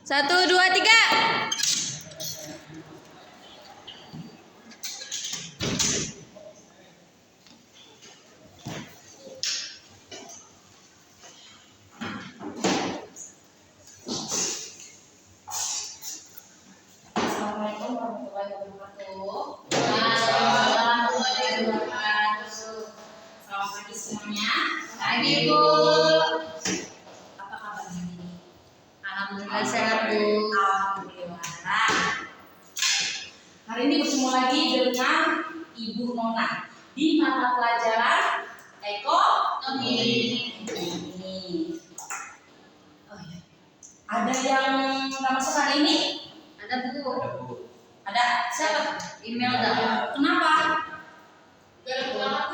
1, 2, 3. Assalamualaikum warahmatullahi wabarakatuh. Selamat pagi semuanya. Pagi Bu. Apa kabar hari ini? Alhamdulillah sehat Bu. Alhamdulillah. Hari ini bertemu lagi dengan Ibu Nona di mata pelajaran ekonomi. Oh ya. Ada yang nggak masuk hari ini? Ada Bu. Ada. Siapa? Email dah. Kenapa?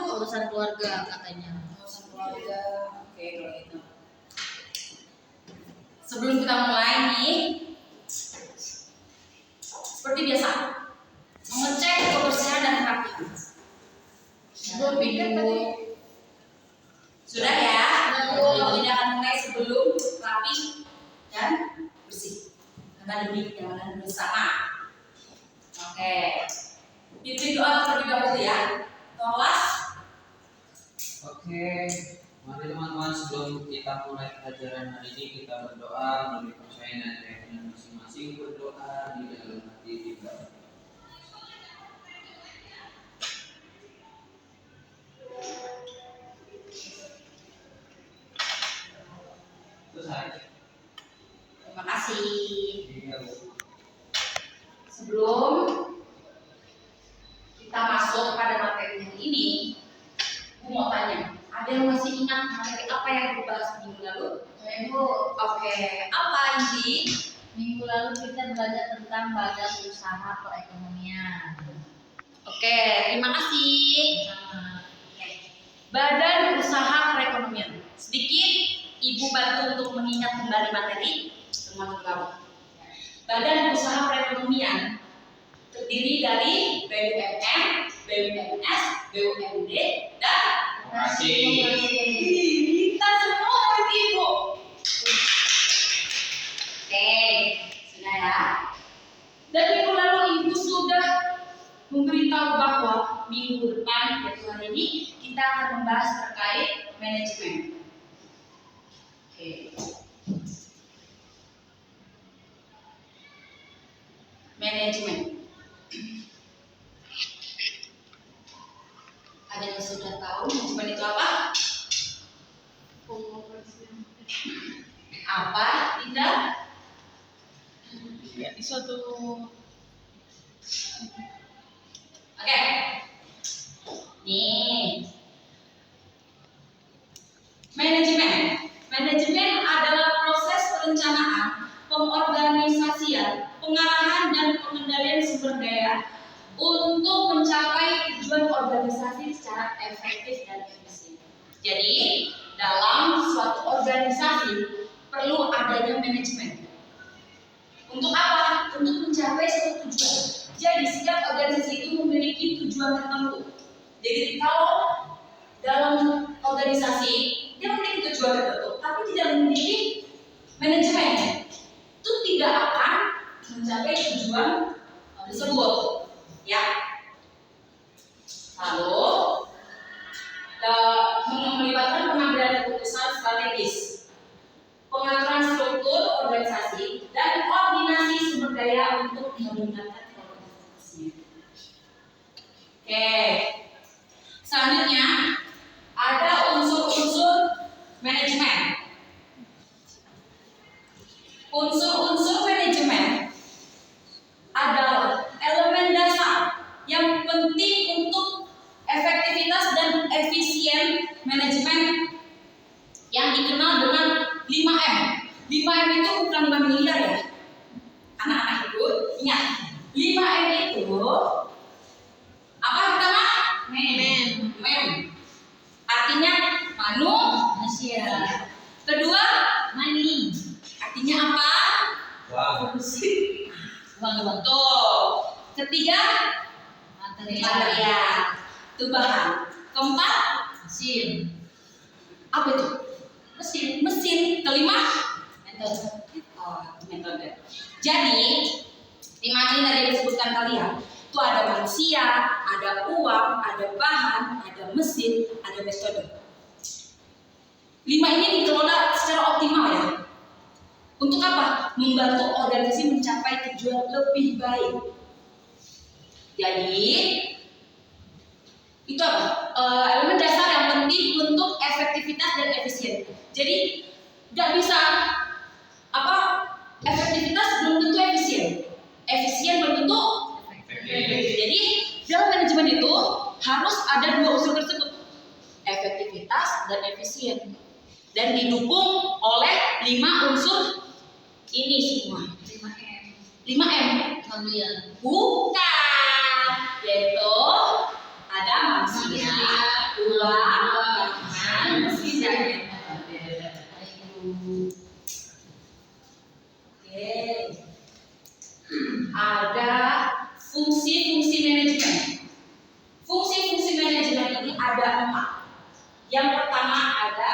Urusan keluarga katanya. Urusan keluarga. Oke, kalau itu. Sebelum kita mulai nih, seperti biasa, mengecek kebersihan dan kerapihan. Belum bikin tadi. Sudah ya? Kalau tidak akan mulai sebelum rapi dan bersih. Karena demi kenyamanan bersama. Oke. Pimpin doa terlebih dahulu ya. Tolak. Oke, mari teman-teman sebelum kita mulai pelajaran hari ini kita berdoa melalui percaya dan keyakinan masing-masing, berdoa di dalam hati kita. Selesai. Terima kasih. Iya, Bu. Sebelum kita masuk pada materi yang ini, aku mau tanya, ada yang masih ingat materi apa yang dibahas minggu lalu? Bu, Oke, apa ini? minggu lalu kita belajar tentang badan usaha perekonomian. Oke, terima kasih. Sama. Oke. Badan Usaha Perekonomian. Sedikit Ibu bantu untuk mengingat kembali materi teman kamu. Badan Usaha Perekonomian terdiri dari BUMN, BUMS, BUMD, dan kita semua murid Ibu. Oke, sudah ya. Dan minggu lalu Ibu sudah memberitahu bahwa minggu depan yaitu hari ini kita akan membahas terkait manajemen. Oke. Manajemen. Ada yang sudah tahu manajemen itu apa? Apa? Tidak? Ya, di suatu Oke. Nih. Manajemen adalah proses perencanaan, pengorganisasian, pengarahan dan pengendalian sumber daya untuk mencapai tujuan organisasi secara efektif dan efisien. Jadi, dalam suatu organisasi perlu adanya manajemen. Untuk apa? Untuk mencapai suatu tujuan. Jadi setiap organisasi itu memiliki tujuan tertentu. Jadi kalau dalam organisasi dia memiliki tujuan tertentu, tapi tidak memiliki manajemen, itu tidak akan mencapai tujuan tersebut. Ya. Lalu melibatkan pengambilan keputusan strategis, pengaturan struktur organisasi, dan koordinasi sumber daya untuk meningkatkan produktivitasnya. Oke, selanjutnya ada unsur-unsur manajemen. Unsur-unsur manajemen adalah elemen dasar yang penting untuk efektivitas dan efisien manajemen yang dikenal dengan 5M. 5M itu bukan 5 miliar ya. Anak-anak itu ingat, 5M itu apa pertama? Men. Artinya manusia. Kedua, money. artinya apa? Wow. Uang. Tuh. Ketiga, material. Itu bahan. Keempat, Mesin. apa itu? Mesin. Kelima, Metode. oh, metode. Jadi, 5 ini tadi yang disebutkan kalian, itu ada manusia, ada uang, ada bahan, ada mesin, ada metode. 5 ini dikelola secara optimal ya. Untuk apa? Membantu organisasi mencapai tujuan lebih baik. Jadi, itu apa? Elemen dasar yang penting untuk efektivitas dan efisien. Jadi, nggak bisa efektivitas belum tentu efisien. Efisien belum tentu efektif. Jadi, dalam manajemen itu harus ada 2 unsur tersebut, efektivitas dan efisien. Dan didukung oleh 5 unsur ini semua. 5M. 5M. Kemudian Bukan, yaitu ada manusia, uang, bahan, mesin, dan metode. Oke. Ada fungsi-fungsi manajemen. Fungsi-fungsi manajemen ini ada 4. Yang pertama ada,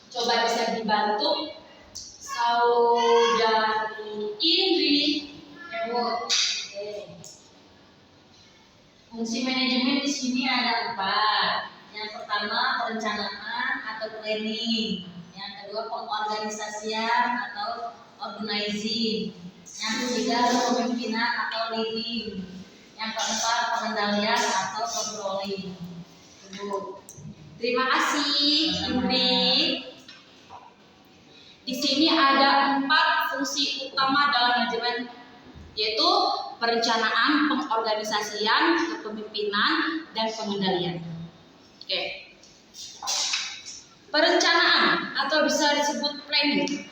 coba bisa dibantu Saudari Indri. Oke. fungsi manajemen di sini ada 4. Yang pertama perencanaan atau planning. Yang kedua pengorganisasian atau organizing. Yang ketiga kepemimpinan atau leading. Yang keempat pengendalian atau controlling. Terima kasih, Indri. Di sini ada 4 fungsi utama dalam manajemen, yaitu perencanaan, pengorganisasian, kepemimpinan, dan pengendalian. Oke. Perencanaan atau bisa disebut planning,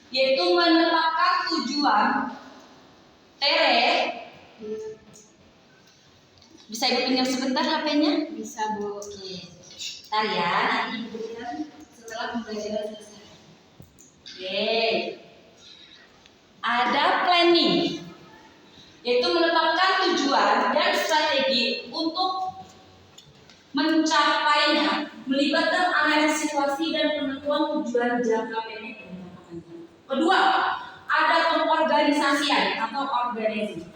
yaitu menetapkan tujuan, bisa ibu pinjam sebentar HP-nya? Bisa Bu. Oke. Ntar ya, nanti ibu berikan setelah pembelajaran selesai. Oke. Ada planning, yaitu menetapkan tujuan dan strategi untuk mencapainya, melibatkan analisis situasi dan penentuan tujuan jangka pendek dan jangka panjang. Kedua, ada pengorganisasian atau organizing,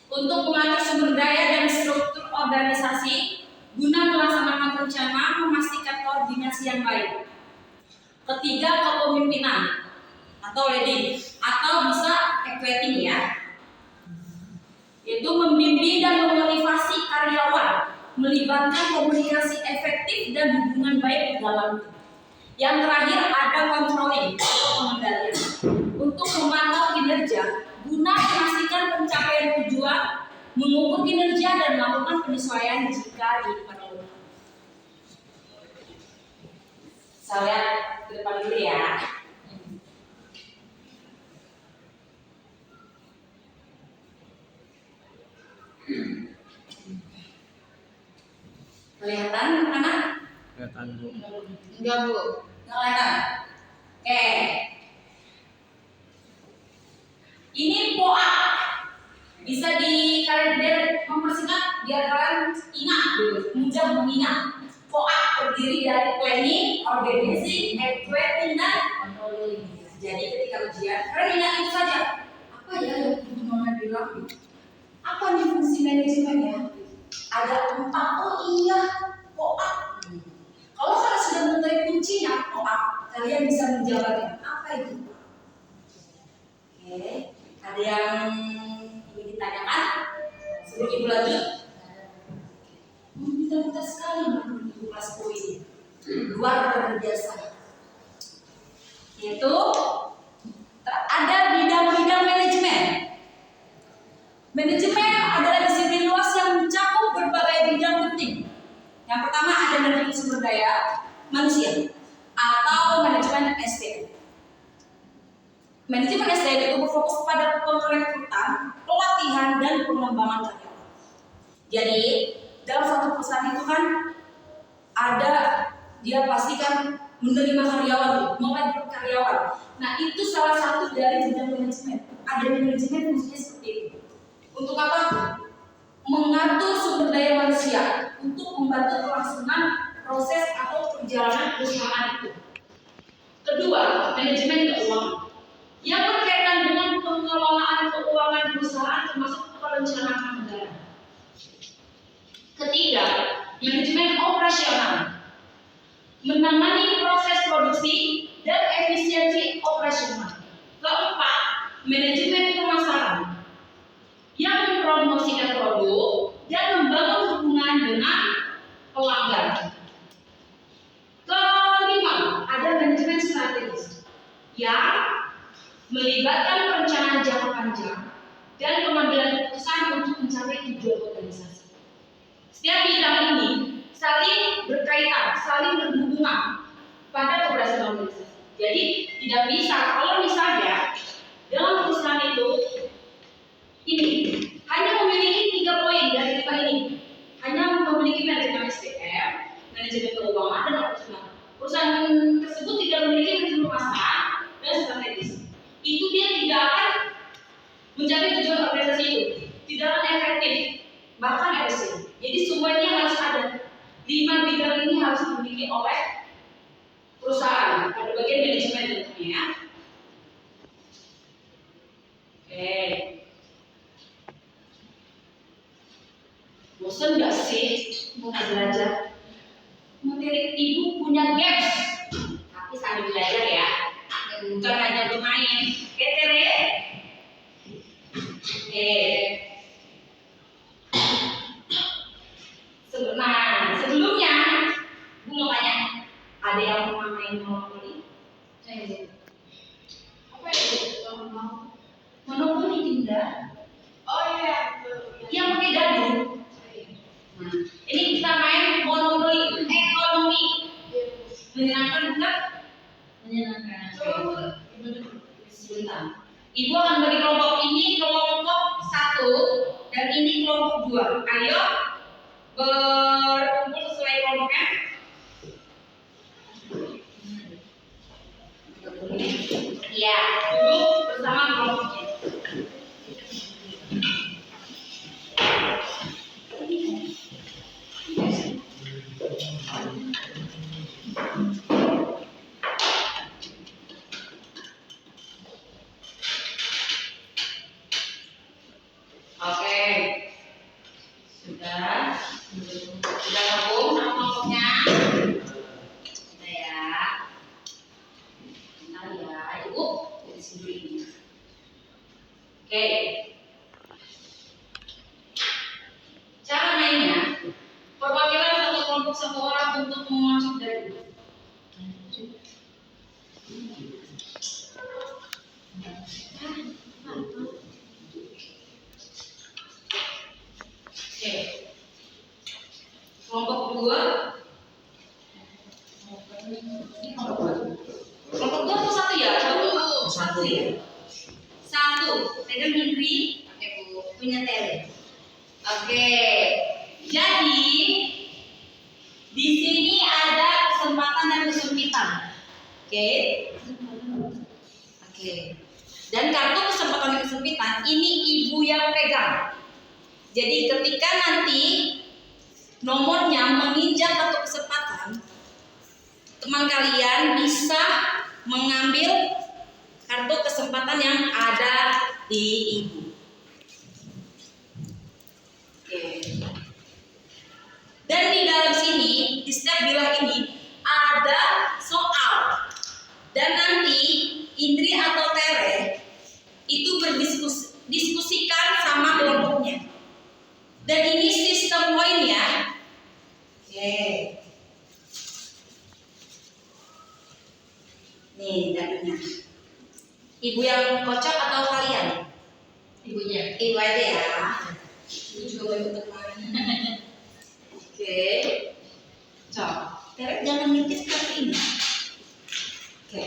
untuk mengatur sumber daya dan struktur organisasi guna melaksanakan rencana, memastikan koordinasi yang baik. Ketiga, kepemimpinan atau leading, atau bisa equating ya, yaitu membimbing dan memotivasi karyawan, melibatkan komunikasi efektif dan hubungan baik dalam tim. Yang terakhir ada controlling atau pengendalian, untuk memantau kinerja guna memastikan pencapaian tujuan, mengukur kinerja dan melakukan penyesuaian jika diperlukan. Saya lihat ke depan dulu ya. Kelihatan anak? Kelihatan Bu. Enggak Bu. Kelihatan? Oke. Ini POA. Bisa kalian mempersingkat biar kalian ingat dulu, mudah mengingat. POA terdiri dari planning, organizing, equating, dan controlling. Jadi ketika ujian, kalian ingat itu saja. Apa ya yang Ibu Mama bilang? Apa nih fungsi manajemen ya? Ada 4. Oh iya, POA. Kalau kalian sudah mengetahui kuncinya POA, kalian bisa menjawabnya. Apa itu? Oke, ada yang ingin ditanyakan? Sebelum Ibu lanjut. Pintar-pintar sekali menurut Ibu kelas 10 ini. Luar biasa. Yaitu ada bidang-bidang manajemen. Manajemen adalah disiplin luas yang mencakup berbagai bidang penting. Yang pertama ada manajemen sumber daya manusia atau manajemen SDM. Manajemen SDM itu berfokus pada perekrutan, pelatihan, dan pengembangan karyawan. Jadi dalam satu perusahaan itu kan ada, dia pastikan menerima karyawan, merekrut karyawan. Nah itu salah satu dari bidang manajemen. Ada manajemen fungsinya seperti itu. Untuk apa? Mengatur sumber daya manusia untuk membantu kelangsungan proses atau perjalanan perusahaan itu. Kedua, manajemen keuangan. yang berkaitan dengan pengelolaan keuangan perusahaan termasuk perencanaan anggaran. Ketiga, manajemen operasional, menangani proses produksi dan efisiensi operasional. Keempat, manajemen pemasaran, yang mempromosikan produk dan membangun hubungan dengan pelanggan. Kelima, ada manajemen strategis yang melibatkan perencanaan jangka panjang dan pengambilan keputusan untuk mencapai tujuan organisasi. Setiap bidang ini saling berkaitan, saling berhubungan pada keberhasilan organisasi. Jadi tidak bisa kalau misalnya dalam perusahaan itu ini hanya memiliki 3 poin dari 5 ini, hanya memiliki manajemen SDM, manajemen keuangan dan operasional. Perusahaan tersebut tidak memiliki manajemen pemasaran dan strategis. Itu dia tidak akan mencapai tujuan organisasi itu, tidak akan efektif, bahkan efisien. Jadi semuanya harus ada. 5 bidang ini harus dimiliki oleh perusahaan pada bagian manajemen tentunya. Oke. Bosan nggak sih mau belajar? Materi ibu punya gaps, tapi sambil belajar ya, bukan hanya bermain. Oke, Tere? Oke. Nah, sebelumnya, Bu mau tanya, ada yang pernah main monopoli? Saya apa itu? Monopoli tidak? Oh iya, yang pakai dadu. Nah, ini kita main monopoli ekonomi. Menyenangkan bukan? Menyenangkan. Sebentar. Ibu akan bagi kelompok ini kelompok 1 dan ini kelompok 2. Ayo berkumpul sesuai kelompoknya. Iya, duduk bersama kelompoknya. Oke, sudah gabung sama kelompoknya. Sudah ya. Bentar ya, ibu dari sini. Oke. Cara mainnya, perwakilan satu kelompok 1 orang untuk memasuk dari. Oke. Kelompok 2. Kelompok 2 atau 1 ya? Satu ya. 1. Pegang Indri. Oke Bu. Punya Tere. Oke. Jadi di sini ada kesempatan dan kesempitan. Oke. Oke. Dan kartu kesempatan dan kesempitan ini ibu yang pegang. Jadi ketika nanti nomornya menginjak kartu kesempatan, teman kalian bisa mengambil kartu kesempatan yang ada di ibu. Oke. Dan di dalam sini, di setiap bilah ini ada soal. Dan nanti Indri atau Tere itu berdiskusikan sama kelompoknya. Dan ini sistem poin ya. Oke. Nih dadunya. Ibu yang kocok atau kalian? Ibunya. Ibu aja ya. Ibu juga boleh untuk main. Oke. Cok. Tere jangan ngintip seperti ini. Oke.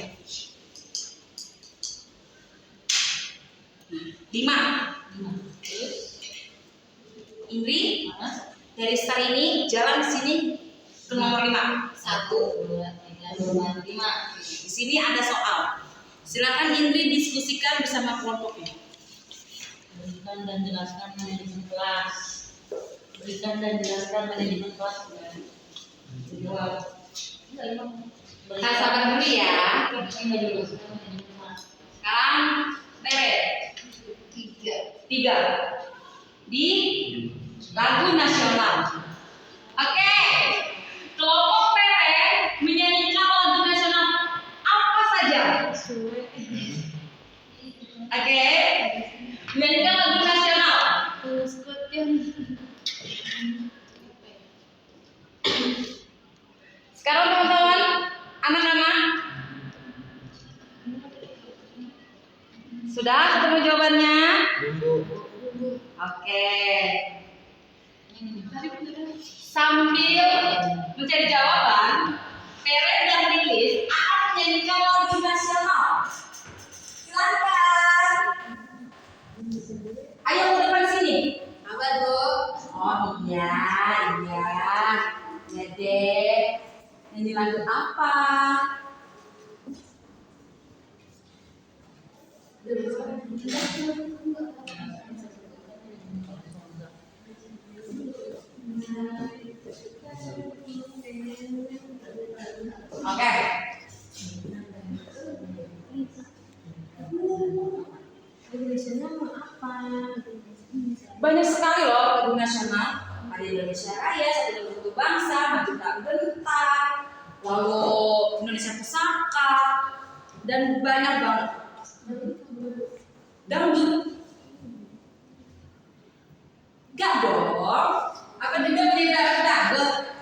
5. Indri, dari star ini jalan ke sini ke nomor 5. 1, 2, 3, 4, 5. Di sini ada soal. Silakan Indri diskusikan bersama kelompoknya. Berikan dan jelaskan manajemen kelas. Berikan dan jelaskan manajemen kelas. Sabar dulu ya. Ini jelaskan manajemen kelas. Sekarang Tere. Tiga. Di lagu nasional. Oke. Kelompok Tere menyanyikan lagu nasional apa saja? Oke. Menyanyikan lagu nasional. Sekarang teman-teman, anak-anak, sudah ketemu jawabannya? Oke. Sambil mencari jawaban, Tere dan Lilis akan menyanyikan lagu nasional. Silakan. Ayo ke depan sini. Apa tuh? Oh iya. Ya deh. Nyanyi lagu apa? Oke. Banyak sekali loh lagu nasional. Ada Indonesia Raya, Satu Lagu Bangsa, Maju Tak Bentar, lalu Indonesia Pusaka, dan banyak banget. Dangdut. Gak dong. Apa juga menjadi dangdut?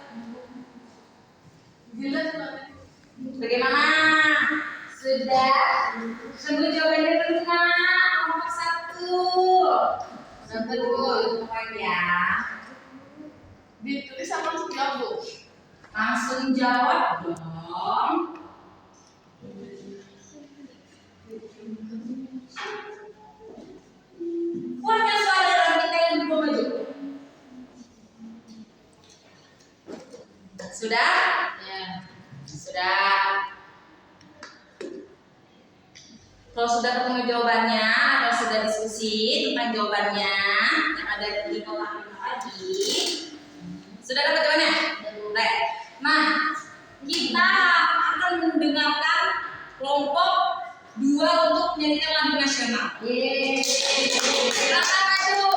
Bagaimana? Sudah. Semua jawabannya benar. Nomor 1. Nomor 2. Apa ya? Ditulis sama langsung jawab, Bu. Langsung jawab dong. Punya suara dalam kita yang belum maju. Sudah? Ya. Sudah. Kalau sudah ketemu jawabannya atau sudah diskusi tentang jawabannya yang ada di kotak lagi, sudah dapat jawabannya? Baik. Nah, kita akan mendengarkan kelompok 2 untuk menyanyikan lagu nasional. Yeay. Silakan maju.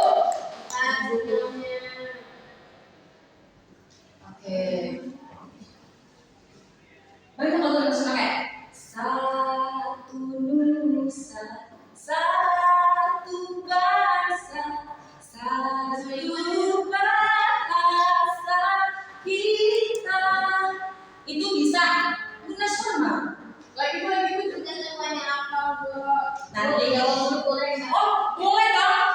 Oke. Bagaimana lagu nasional kayak? Satu nusa, satu bangsa, satu bahasa kita. Itu bisa lagu nasional. Lagi itu juga semuanya apa, Bu? Nanti jawab boleh nggak? oh boleh dong.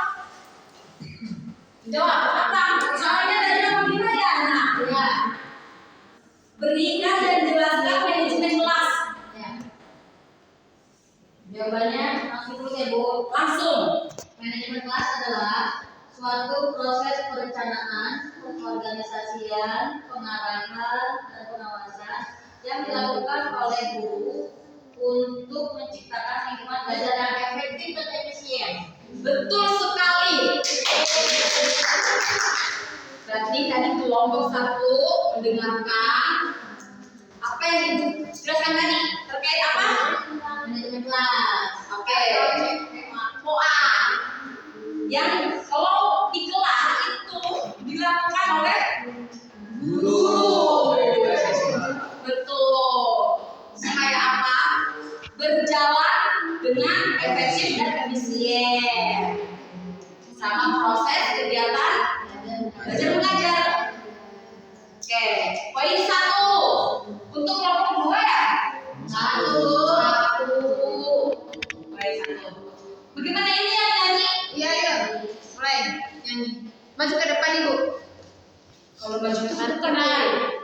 Jawab apa? Soalnya dari nama kita ya anak. Ya. Berikan dan jelaskan manajemen kelas. Ya. Jawabannya langsung dulu ya, Bu. Langsung. Manajemen kelas adalah suatu proses perencanaan, pengorganisasian, pengarahan, dan pengawasan yang dilakukan oleh guru untuk menciptakan lingkungan belajar yang efektif dan efisien. Betul sekali. Berarti tadi kelompok 1 mendengarkan apa yang dijelaskan tadi terkait apa? Manajemen kelas. Oke. POA. Yang kalau di kelas itu dilakukan oleh guru. Betul. Supaya apa? Berjalan dengan efektif dan efisien. Sama proses kegiatan belajar mengajar. Oke, poin 1 untuk kelompok 2 ya. 1. Poin 1. Bagaimana ini yang nyanyi? Iya. Mulai nyanyi. Maju ke depan, Ibu. Kalau maju itu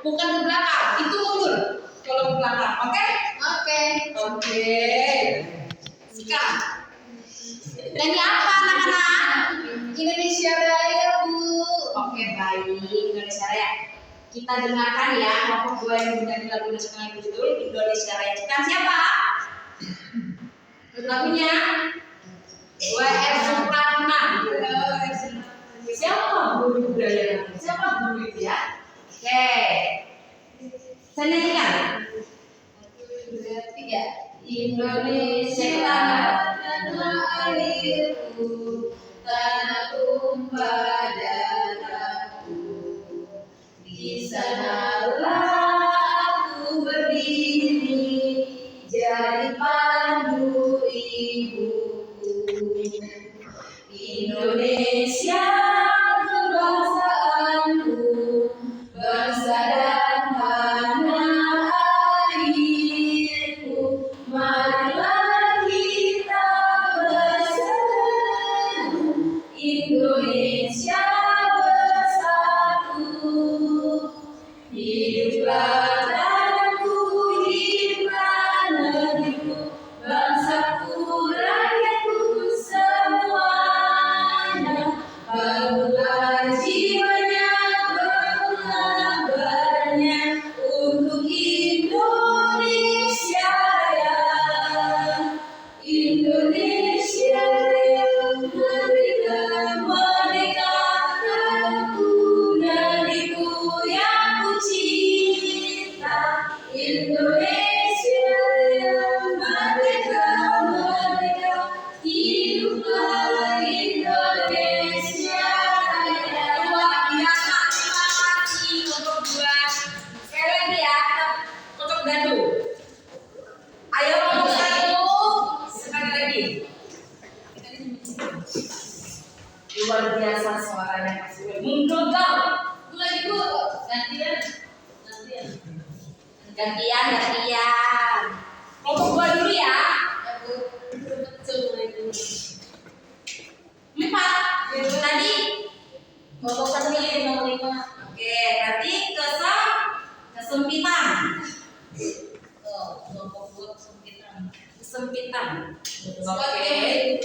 bukan ke belakang, itu mundur. Kalau ke belakang, oke? Oke. Sekarang nyanyi apa anak-anak? Indonesia Raya, Bu. Oke, baik. Indonesia Raya. Kita dengarkan ya kelompok 2 yang menyanyi lagu nasional yang berjudul Indonesia Raya. Ciptaan siapa? Lagunya W.R. Supratman. Siapa guru budaya? Siapa guru itu ya? Oke. Saya nyanyikan. 1, 2, 3. Indonesia tanah airku, tanah tumpah darahku. Di sanalah aku berdiri, jadi pandu ibuku. Indonesia kebangsaanku, bangsa dan tanah airku. Marilah kita bersatu, Indonesia bersatu. Hiduplah tanahku, hiduplah negeriku, bangsaku, rakyatku semuanya. Bangunlah jiwanya, bangunlah badannya untuk Indonesia Raya. Indonesia Raya, merdeka, merdeka, tanahku, negeriku yang ku cinta. Indonesia Raya, merdeka, merdeka, hiduplah Indonesia Raya. Luar biasa, terima kasih untuk dua. Sekali lagi ya, untuk dadu. Ayo nomor satu, sekali lagi. Luar biasa suaranya Mas Wil. Menggelegar. Itu lagi Bu, gantian. Gantian. Kelompok dua dulu ya. Ya Bu, betul itu. 4. Itu tadi. Kelompok satu ini nomor 5. Oke, berarti kesempitan. Tuh, kelompok 2 kesempitan. Kesempitan. Oke.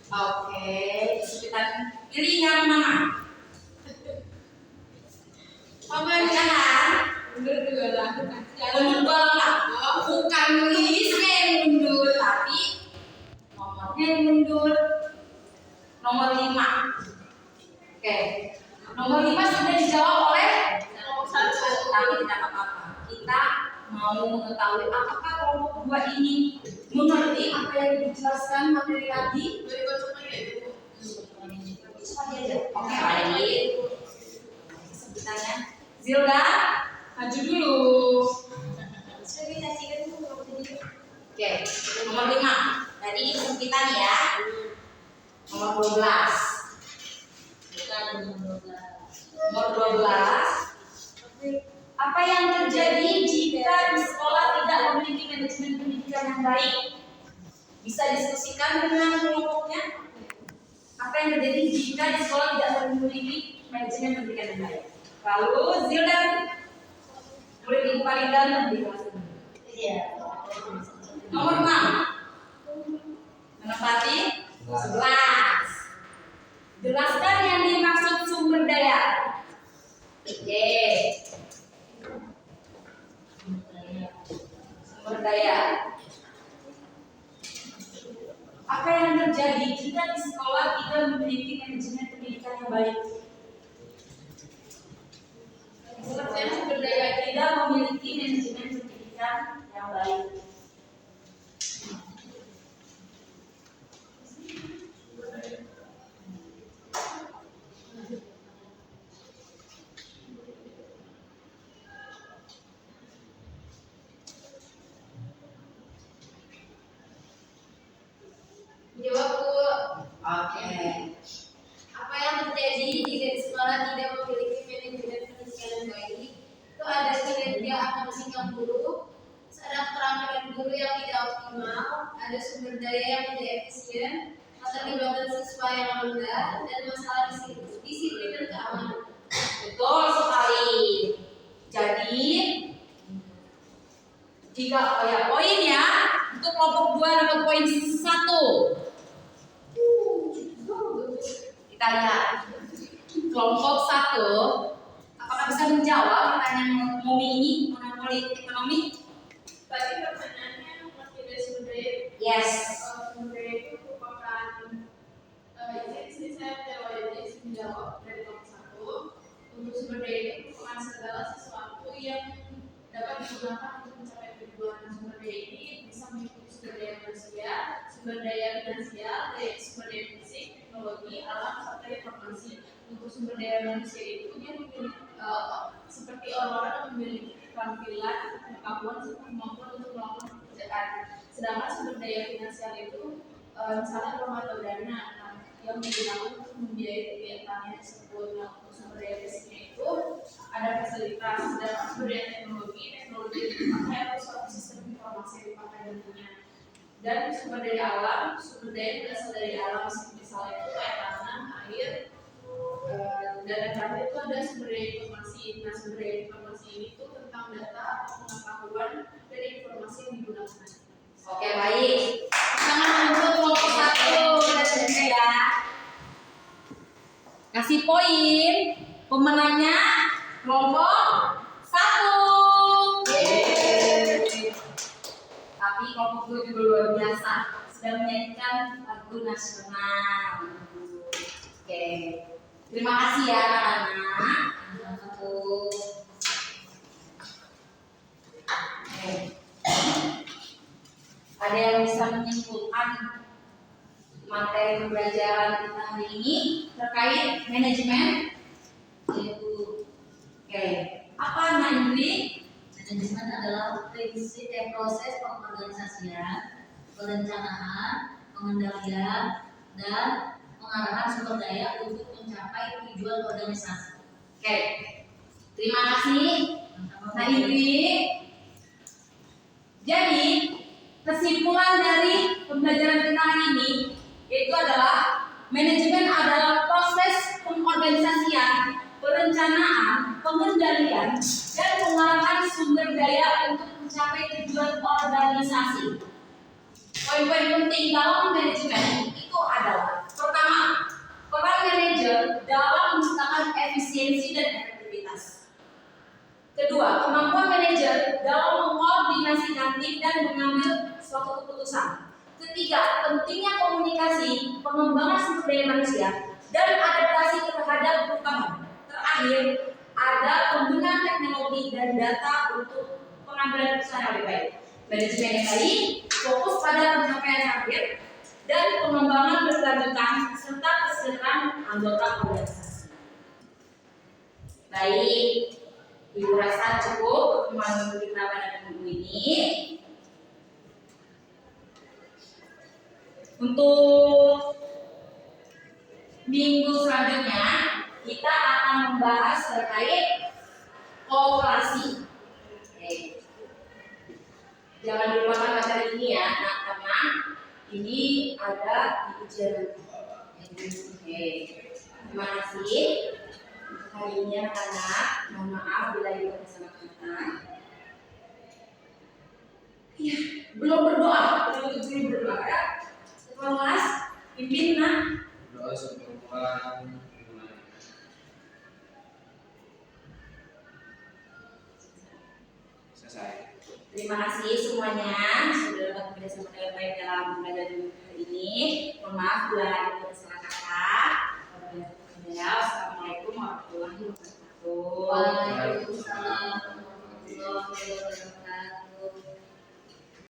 Oke, kesempitan. Pilih yang mana? Pemilihan. Mundur lah. Mundur lah. Bukan listnya yang mundur, tapi nomornya yang mundur. Nomor 5. Oke. Nomor 5 sudah dijawab oleh Nomor 1. tapi tidak apa-apa. Kita mau mengetahui apakah kelompok 2 ini mengerti apa yang dijelaskan materi tadi. Cepat aja. Oke, baik. Sebutannya Zilda, maju dulu. Oke, nomor 5. Tadi kesempitan ya. Nomor 12. Bukan nomor 12. Nomor 12. Apa yang terjadi jika di sekolah tidak memiliki manajemen pendidikan yang baik? Bisa diskusikan dengan kelompoknya. Apa yang terjadi jika di sekolah tidak memiliki manajemen pendidikan yang baik? Lalu Zilda, murid ibu paling ganteng di kelas ini. Iya. Nomor 6. Menempati 11. Jelaskan yang dimaksud sumber daya. Oke. Sumber daya. Apa yang terjadi jika di sekolah tidak memiliki manajemen pendidikan yang baik? Sepertinya sumber daya tidak memiliki manajemen pendidikan yang baik. Jawab Bu. Oke. Apa yang terjadi jika di sekolah tidak memiliki manajemen pendidikan yang baik? Itu ada kinerja akademik yang buruk, ada keterampilan guru yang tidak optimal, ada sumber daya yang tidak efisien, keterlibatan siswa yang rendah, dan masalah disiplin dan keamanan. Betul sekali. Jadi jika poin ya untuk kelompok 2 dapat poin 1. Kita lihat kelompok 1 apakah bisa menjawab pertanyaan Momi ini monopoli ekonomi? Tadi pertanyaannya masih ada sumber daya. Yes. Sumber daya itu merupakan ini saya menjawab dari kelompok 1. Untuk sumber daya itu merupakan segala sesuatu yang dapat digunakan untuk mencapai tujuan. Sumber daya ini sumber daya finansial, sumber daya fisik, teknologi, alam, serta informasi. Untuk sumber daya manusia itu dia memiliki seperti orang-orang yang memiliki keterampilan, pengetahuan, serta kemampuan untuk melakukan pekerjaan. Sedangkan sumber daya finansial itu misalnya uang atau dana yang digunakan untuk membiayai kegiatannya tersebut. Nah, untuk sumber daya fisiknya itu ada fasilitas. Sedangkan sumber daya teknologi yang dipakai atau suatu sistem informasi yang dipakai tentunya. Dan sumber daya alam, sumber daya yang berasal dari alam, misalnya itu kayak tanah, air, dan yang terakhir itu ada sumber daya informasi. Nah, sumber daya informasi ini tuh tentang data atau pengetahuan dari informasi yang digunakan. Oke, baik. Pasangan untuk kelompok 1 dan 2 ya. Kasih poin pemenangnya kelompok 1. Tapi kelompok 2 juga luar biasa, sudah menyanyikan lagu nasional. Oke, terima kasih ya anak-anak. Ada yang bisa menyimpulkan materi pembelajaran kita hari ini terkait manajemen? Oke, apa Nandri? Manajemen adalah prinsip proses pengorganisasian, perencanaan, pengendalian, dan pengarahan sumber daya untuk mencapai tujuan organisasi. Oke, terima kasih Nandri. Jadi kesimpulan dari pembelajaran kita hari ini yaitu adalah manajemen adalah proses pengorganisasian, perencanaan, pengendalian, dan pengarahan sumber daya untuk mencapai tujuan organisasi. Poin-poin penting dalam manajemen itu adalah: pertama, peran manajer dalam menciptakan efisiensi dan efektivitas. Kedua, kemampuan manajer dalam mengkoordinasikan tim dan mengambil suatu keputusan. Ketiga, pentingnya komunikasi, pengembangan sumber daya manusia, dan adaptasi terhadap perubahan. Terakhir, ada penggunaan teknologi dan data untuk pengambilan keputusan yang lebih baik. Manajemen yang baik fokus pada pencapaian target dan pengembangan berkelanjutan serta kesejahteraan anggota organisasi. Baik. Ibu rasa cukup pertemuan kita pada minggu ini. Untuk minggu selanjutnya kita akan membahas terkait kooperasi. Oke. Jangan dilupakan materi ini ya, karena ini ada di ujian. Oke. Terima kasih. Hari ini anak-anak, mohon maaf bila ibu bersama kita. Ya, belum berdoa, belum berdoa ya. Kelas, pimpin nak. Berdoa sampai pulang. Selesai. Terima kasih semuanya sudah dapat bekerjasama dengan baik dalam pembelajaran hari ini. Mohon maaf bila ada salah kata. Assalamualaikum warahmatullahi wabarakatuh. Waalaikumsalam warahmatullahi wabarakatuh.